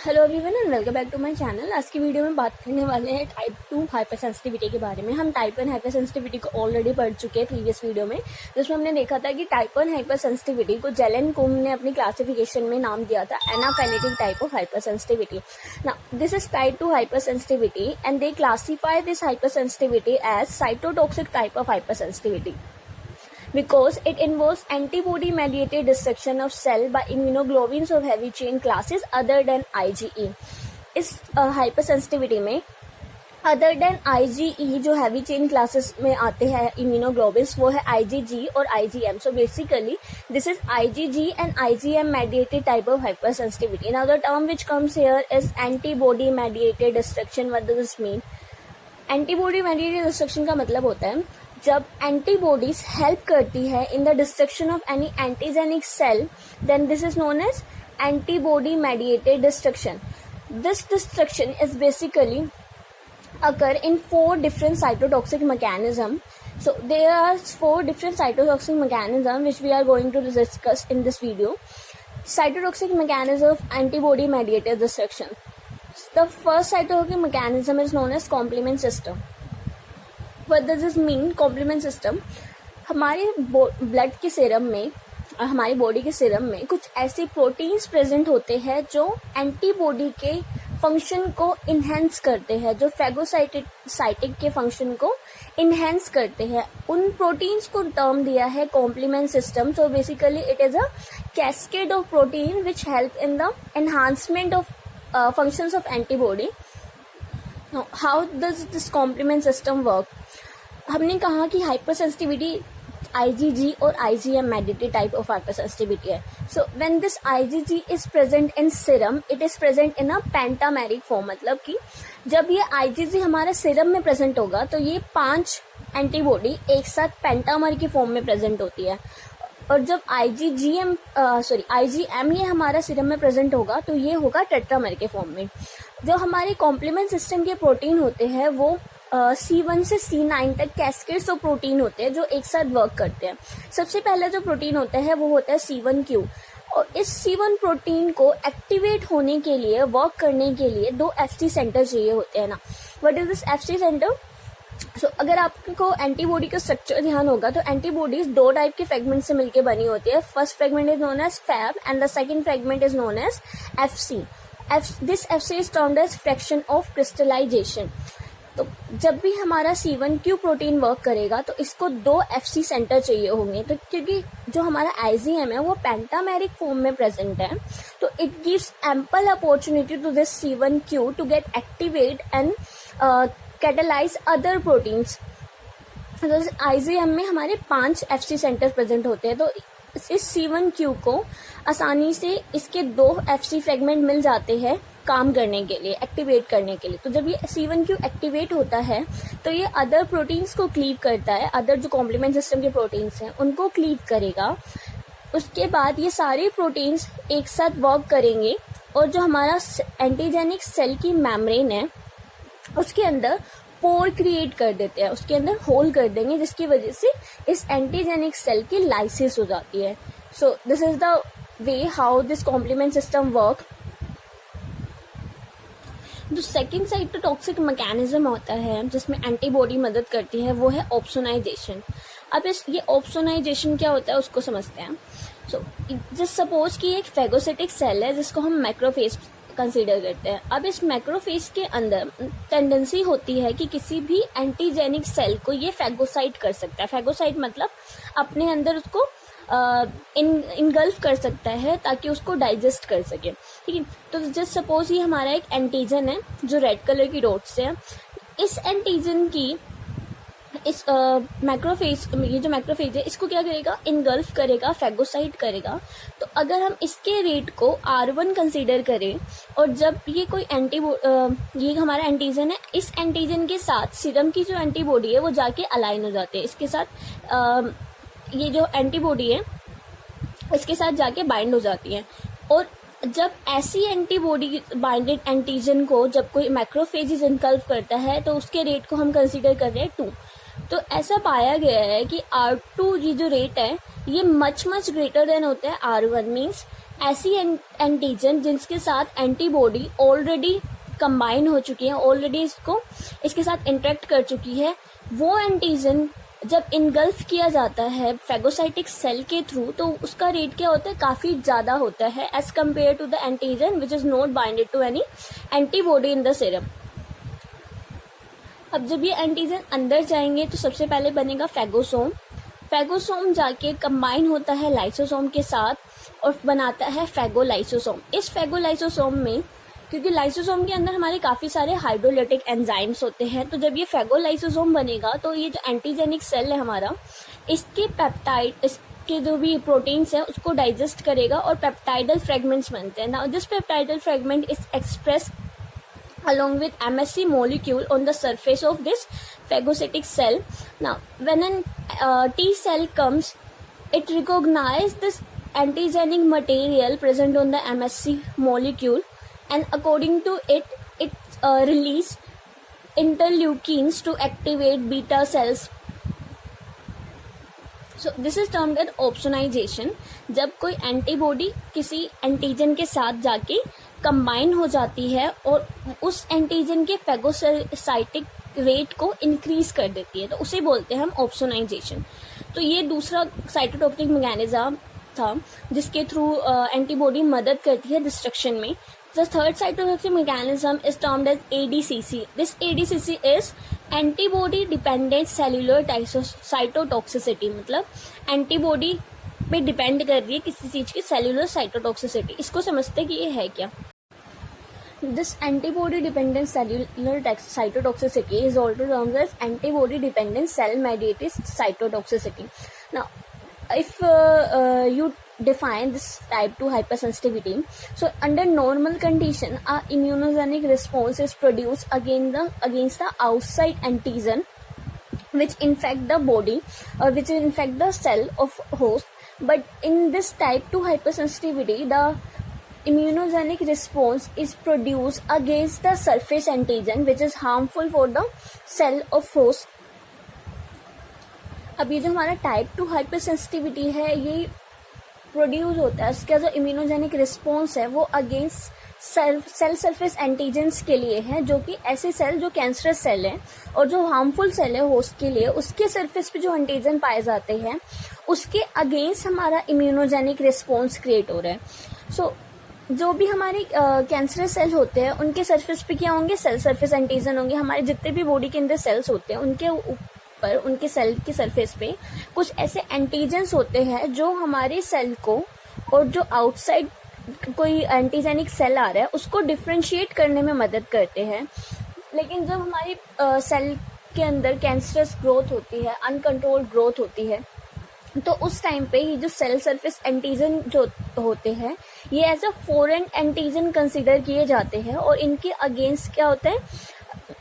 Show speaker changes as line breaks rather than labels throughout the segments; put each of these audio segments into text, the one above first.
Hello everyone and welcome back to my channel. आज की video में बात करने वाले हैं टाइप 2 हाइपर सेंसिटिविटी के बारे में। हम टाइप 1 हाइपर सेंसिटिविटी को ऑलरेडी पढ़ चुके हैं प्रीवियस वीडियो में, जिसमें हमने देखा था कि टाइप 1 हाइपर सेंसिटिविटी को जेलन कोम ने अपनी क्लासिफिकेशन में नाम दिया था anaphylactic type of hypersensitivity. Now this is type 2 hypersensitivity and they classify this hypersensitivity as cytotoxic type of hypersensitivity because it involves antibody mediated destruction of cell by immunoglobulins of heavy chain classes other than IgE। इस hypersensitivity में other than IgE जो heavy chain classes में आते हैं immunoglobulins वो है IgG और IgM। So basically this is IgG and IgM mediated type of hypersensitivity। Now the term which comes here is antibody mediated destruction। What does this mean? Antibody mediated destruction का मतलब होता है जब antibodies help करती है in the destruction of any antigenic cell, then this is known as antibody mediated destruction. This destruction is basically occur in 4 different cytotoxic mechanism. So there are 4 different cytotoxic mechanism which we are going to discuss in this video. Cytotoxic mechanism of antibody mediated destruction. The first cytotoxic mechanism is known as complement system. What does this mean? Complement system हमारे blood के serum में, हमारी body के serum में कुछ ऐसे proteins present होते हैं जो एंटीबॉडी के फंक्शन को इन्हेंस करते हैं, जो फैगोसाइटिक के फंक्शन को इन्हेंस करते हैं। उन प्रोटीन्स को टर्म दिया है complement system. So basically it is a cascade of protein which help in the enhancement of functions of antibody. Now, how does this complement system work? हमने कहा कि hypersensitivity IgG और IgM mediated type of hypersensitivity है. So when this IgG is present in serum, it is present in a pentameric form। मतलब कि जब ये IgG हमारे सीरम में प्रेजेंट होगा तो ये 5 एंटीबॉडी एक साथ पेंटामर की फॉर्म में प्रेजेंट होती है, और जब IgM ये हमारा सीरम में प्रेजेंट होगा तो ये होगा टेट्रामर के फॉर्म में। जो हमारे कॉम्प्लीमेंट सिस्टम के प्रोटीन होते हैं वो C1 से C9 तक कैस्केड्स ऑफ प्रोटीन होते हैं जो एक साथ वर्क करते हैं। सबसे पहला जो प्रोटीन होता है वो होता है C1q, और इस C1 प्रोटीन को एक्टिवेट होने के लिए, वर्क करने के लिए 2 FC सेंटर चाहिए होते हैं ना। What is this FC centre? So, अगर आपको एंटीबॉडी का स्ट्रक्चर ध्यान होगा तो एंटीबॉडीज 2 टाइप के फ्रेगमेंट से मिलकर बनी होती है। First fragment is known as Fab and the second fragment is known as FC। This FC is termed as fraction of crystallization. तो जब भी हमारा C1q प्रोटीन वर्क करेगा तो इसको 2 FC सेंटर चाहिए होंगे। तो क्योंकि जो हमारा IgM है वो पेंटामेरिक फॉर्म में प्रेजेंट है, तो it gives ample opportunity to this C1q to get activate and catalyse other proteins. IgM में हमारे 5 FC सेंटर प्रेजेंट होते हैं, तो इस C1q को आसानी से इसके 2 FC फ्रेगमेंट मिल जाते हैं काम करने के लिए, एक्टिवेट करने के लिए। तो जब ये C1q एक्टिवेट होता है तो ये अदर प्रोटीन्स को क्लीव करता है, अदर जो कॉम्प्लीमेंट सिस्टम के प्रोटीन्स हैं उनको क्लीव करेगा। उसके बाद ये सारे प्रोटीन्स एक साथ वर्क करेंगे और जो हमारा एंटीजेनिक सेल की मेम्ब्रेन है उसके अंदर पोर क्रिएट कर देते हैं, उसके अंदर होल कर देंगे, जिसकी वजह से इस एंटीजेनिक सेल की लाइसिस हो जाती है। So this is the way how this complement system work. जो सेकेंड साइटोटॉक्सिक मैकेनिज्म होता है जिसमें एंटीबॉडी मदद करती है वो है ऑप्सोनाइजेशन। अब ये ऑप्सोनाइजेशन क्या होता है उसको समझते हैं। सो जस्ट सपोज कि एक फैगोसाइटिक सेल है जिसको हम मैक्रोफेज कंसीडर करते हैं। अब इस मैक्रोफेज के अंदर टेंडेंसी होती है कि किसी भी एंटीजेनिक सेल को ये फैगोसाइट कर सकता है। फैगोसाइट मतलब अपने अंदर उसको इनगल्फ कर सकता है ताकि उसको डाइजेस्ट कर सके, ठीक है। तो जस्ट सपोज ये हमारा एक एंटीजन है जो रेड कलर की डॉट से है। इस एंटीजन की इस मैक्रोफेज, ये जो मैक्रोफेज है इसको क्या करेगा, इनगल्फ करेगा, फैगोसाइट करेगा। तो अगर हम इसके रेट को R1 कंसीडर करें और जब ये कोई ये हमारा एंटीजन है, इस एंटीजन के साथ सीरम की जो एंटीबॉडी है वो जाके अलाइन हो जाते हैं, इसके साथ ये जो एंटीबॉडी है इसके साथ जाके बाइंड हो जाती है। और जब ऐसी एंटीबॉडी बाइंडेड एंटीजन को जब कोई मैक्रोफेज इनगल्फ करता है तो उसके रेट को हम कंसीडर कर रहे हैं 2। तो ऐसा पाया गया है कि R2 ये जो रेट है ये मच ग्रेटर देन होता है R1। मीन्स ऐसी एंटीजन जिसके साथ एंटीबॉडी ऑलरेडी कंबाइन हो चुकी है, ऑलरेडी इसके साथ इंटरेक्ट कर चुकी है, वो एंटीजन जब इनगल्फ किया जाता है फैगोसाइटिक सेल के थ्रू तो उसका रेट क्या होता है, काफ़ी ज़्यादा होता है as compare to the antigen which is not binded to any antibody in the serum. अब जब ये एंटीजन अंदर जाएंगे तो सबसे पहले बनेगा फैगोसोम। फैगोसोम जाके कंबाइन होता है लाइसोसोम के साथ और बनाता है फैगोलाइसोसोम। इस फैगोलाइसोसोम में, क्योंकि लाइसोसोम के अंदर हमारे काफ़ी सारे हाइड्रोलाइटिक एंजाइम्स होते हैं, तो जब ये फैगोलाइसोसोम बनेगा तो ये जो एंटीजेनिक सेल है हमारा, इसके पेप्टाइड, इसके जो भी प्रोटीन्स है उसको डाइजेस्ट करेगा और पेप्टाइडल फ्रेगमेंट्स बनते हैं। Now this peptidyl fragment is express along with MSC molecule on the surface of this phagocytic cell. Now, when an T cell comes, it recognizes this antigenic material present on the MSC molecule, and according to it, release interleukins to activate beta cells. So this is termed as opsonization. जब कोई antibody किसी antigen के साथ जाके combine हो जाती है और उस एंटीजन के फैगोसाइटिक रेट को इंक्रीज कर देती है, तो उसे बोलते हैं हम ऑप्सोनाइजेशन। तो ये दूसरा साइटोटॉक्सिक मैकेनिज्म था जिसके थ्रू एंटीबॉडी मदद करती है डिस्ट्रक्शन में। The third cytotoxic mechanism is termed as ADCC. This ADCC is antibody dependent cellular cytotoxicity, मतलब एंटीबॉडी पे डिपेंड कर रही है किसी चीज की सेल्यूलर साइटोटॉक्सिसिटी। इसको समझते कि ये है क्या। This antibody dependent cellular cytotoxicity is also termed as antibody dependent cell mediated cytotoxicity. Now, if you define this type 2 hypersensitivity, so under normal condition a immunogenic response is produced against the outside antigen which infect the body or which infect the cell of host, but in this type 2 hypersensitivity the immunogenic response is produced against the surface antigen which is harmful for the cell of host. अब ये जो हमारा type 2 hypersensitivity है ये produce होता है, इसका जो इम्यूनोजेनिक रिस्पॉन्स है वो अगेंस्ट सेल सरफेस एंटीजेंस के लिए है, जो कि ऐसे सेल जो कैंसरस सेल है और जो हार्मफुल सेल है होस्ट के लिए, उसके सरफेस पे जो एंटीजन पाए जाते हैं उसके अगेंस्ट हमारा इम्यूनोजेनिक रिस्पॉन्स क्रिएट हो रहा है। सो जो भी हमारे कैंसरस सेल होते हैं उनके सरफेस पे क्या होंगे, सेल सरफेस एंटीजन होंगे। हमारे जितने भी बॉडी के अंदर सेल्स होते हैं उनके पर, उनके सेल के सरफेस पे कुछ ऐसे एंटीजेंस होते हैं जो हमारे सेल को और जो आउटसाइड कोई एंटीजेनिक सेल आ रहा है उसको डिफ्रेंशिएट करने में मदद करते हैं। लेकिन जब हमारी सेल के अंदर कैंसरस ग्रोथ होती है, अनकंट्रोल्ड ग्रोथ होती है, तो उस टाइम पे ये जो सेल सरफेस एंटीजन जो होते हैं ये as a foreign antigen consider किए जाते हैं और इनके अगेंस्ट क्या होता है,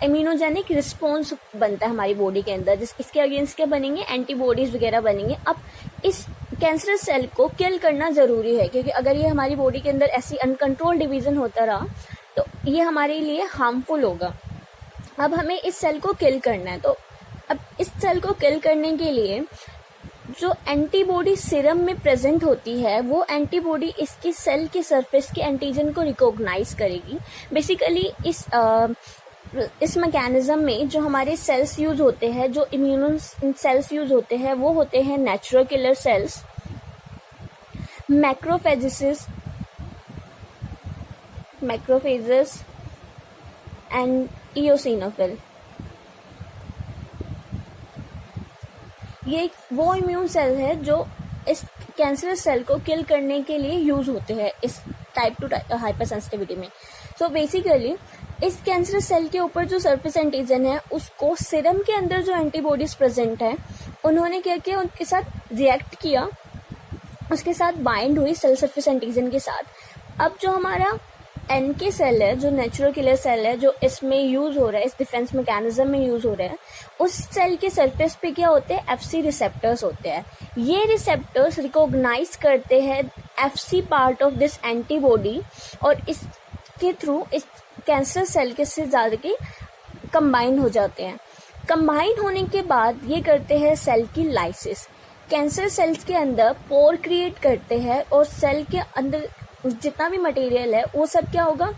इम्यूनोजेनिक रिस्पॉन्स बनता है हमारी बॉडी के अंदर, इसके अगेंस्ट क्या बनेंगे, एंटीबॉडीज वगैरह बनेंगे। अब इस कैंसरस सेल को किल करना जरूरी है, क्योंकि अगर ये हमारी बॉडी के अंदर ऐसी अनकंट्रोल डिवीजन होता रहा तो ये हमारे लिए हार्मफुल होगा। अब हमें इस सेल को किल करना है, तो अब इस सेल को किल करने के लिए जो एंटीबॉडी सीरम में प्रेजेंट होती है वो एंटीबॉडी इसकी सेल के सरफेस के एंटीजन को रिकॉग्नाइज करेगी। बेसिकली इस मैकेनिज्म में जो हमारे सेल्स यूज होते हैं, जो इम्यून सेल्स यूज होते हैं, वो होते हैं natural killer cells, macrophages and eosinophil. ये वो इम्यून सेल है जो इस कैंसरस सेल को किल करने के लिए यूज होते हैं इस टाइप 2 हाइपरसेंसिटिविटी में। सो बेसिकली इस कैंसरस सेल के ऊपर जो सरफेस एंटीजन है उसको सीरम के अंदर जो एंटीबॉडीज प्रेजेंट है उन्होंने क्या किया, उनके साथ रिएक्ट किया, उसके साथ बाइंड हुई सेल सरफेस एंटीजन के साथ। अब जो हमारा NK सेल है, जो नेचुरल किलर सेल है, जो इसमें यूज हो रहा है, इस डिफेंस मैकेनिज्म में यूज हो रहा है, उस सेल के सरफेस पे क्या होते हैं, FC रिसेप्टर्स होते हैं। ये रिसेप्टर्स रिकॉग्नाइज करते हैं FC part of this antibody और इसके थ्रू इस कैंसर सेल के से ज़्यादा के कंबाइन हो जाते हैं। कंबाइन होने के बाद ये करते हैं सेल की लाइसिस। कैंसर सेल्स के अंदर पोर क्रिएट करते हैं और सेल के अंदर जितना भी मटेरियल है वो सब क्या होगा,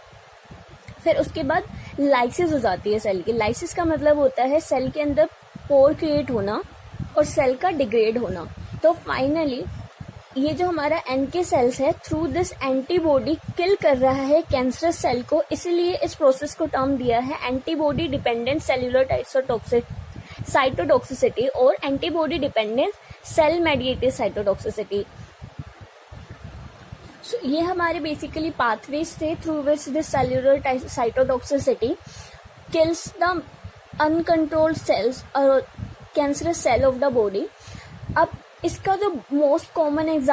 फिर उसके बाद लाइसिस हो जाती है सेल की। लाइसिस का मतलब होता है सेल के अंदर पोर क्रिएट होना और सेल का डिग्रेड होना। तो फाइनली ये जो हमारा NK सेल्स है, थ्रू दिस एंटीबॉडी किल कर रहा है कैंसरस सेल को, इसीलिए इस प्रोसेस को टर्म दिया है एंटीबॉडी डिपेंडेंट सेल्यूलर साइटोटॉक्सिसिटी और antibody dependent cell mediated cytotoxicity. ये हमारे बेसिकली पाथवेज थे through which this cellular cytotoxicity kills the uncontrolled cells और cancerous cell of the body. अब इसका जो मोस्ट कॉमन एग्जाम्पल